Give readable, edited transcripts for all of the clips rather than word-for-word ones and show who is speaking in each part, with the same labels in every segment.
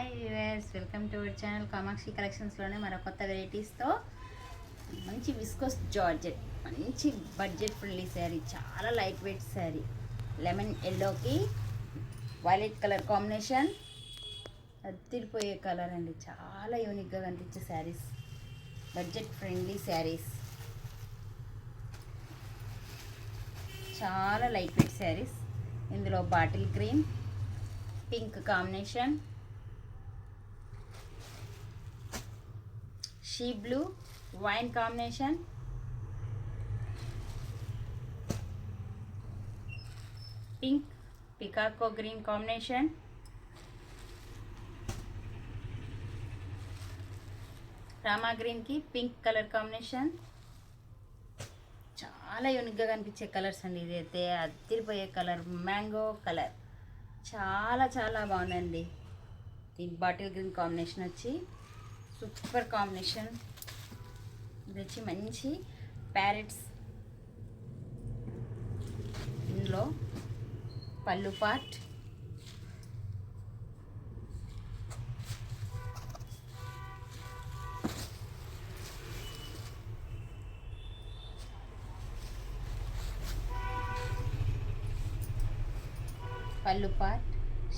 Speaker 1: Hi viewers, welcome to our channel Kamakshi కలెక్షన్స్లోనే మరో కొత్త వెరైటీస్తో మంచి విస్కోస్ జార్జెట్, మంచి బడ్జెట్ ఫ్రెండ్లీ శారీ, చాలా లైట్ వెయిట్ శారీ. లెమన్ ఎల్లోకి వైలెట్ కలర్ కాంబినేషన్, అదిరిపోయే కలర్ అండి. చాలా యూనిక్గా కనిపించే శారీస్, బడ్జెట్ ఫ్రెండ్లీ శారీస్, చాలా లైట్ వెయిట్ శారీస్. ఇందులో bottle green, pink combination, sea blue, wine combination, pink peacock green combination, Rama గ్రీన్కి పింక్ కలర్ కాంబినేషన్. చాలా యూనిక్గా కనిపించే కలర్స్ అండి. ఇదైతే అదిరిపోయే కలర్, మ్యాంగో కలర్, చాలా చాలా బాగుందండి. దీని బాటిల్ గ్రీన్ కాంబినేషన్ వచ్చి సూపర్ కాంబినేషన్. ఇది వచ్చి మంచి ప్యారెట్స్. ఇందులో పళ్ళు పార్ట్,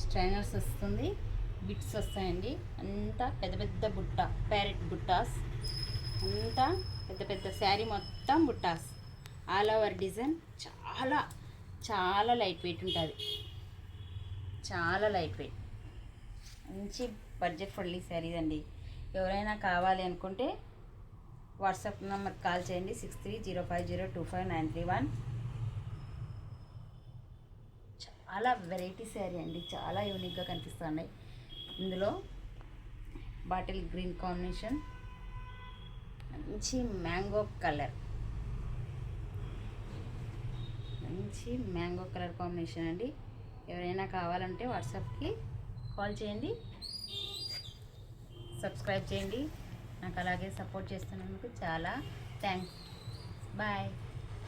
Speaker 1: స్ట్రైనర్స్ వస్తుంది, బిట్స్ వస్తాయండి. అంతా పెద్ద పెద్ద బుట్ట, ప్యారెట్ బుట్టాస్, అంతా పెద్ద పెద్ద శారీ మొత్తం బుట్టాస్, ఆల్ ఓవర్ డిజైన్. చాలా చాలా లైట్ వెయిట్ ఉంటుంది, చాలా లైట్ వెయిట్, మంచి బడ్జెట్ ఫ్రెండ్లీ శారీస్ అండి. ఎవరైనా కావాలి అనుకుంటే వాట్సాప్ నెంబర్కి కాల్ చేయండి, 6305025931. చాలా వెరైటీ శారీ అండి, చాలా యూనిక్గా కనిపిస్తున్నాయి. ఇందులో బాటిల్ గ్రీన్ కాంబినేషన్, మంచి మ్యాంగో కలర్, మంచి మ్యాంగో కలర్ కాంబినేషన్ అండి. ఎవరైనా కావాలంటే వాట్సాప్కి కాల్ చేయండి, సబ్స్క్రైబ్ చేయండి. నాకు అలాగే సపోర్ట్ చేస్తున్నందుకు చాలా థ్యాంక్స్. బాయ్.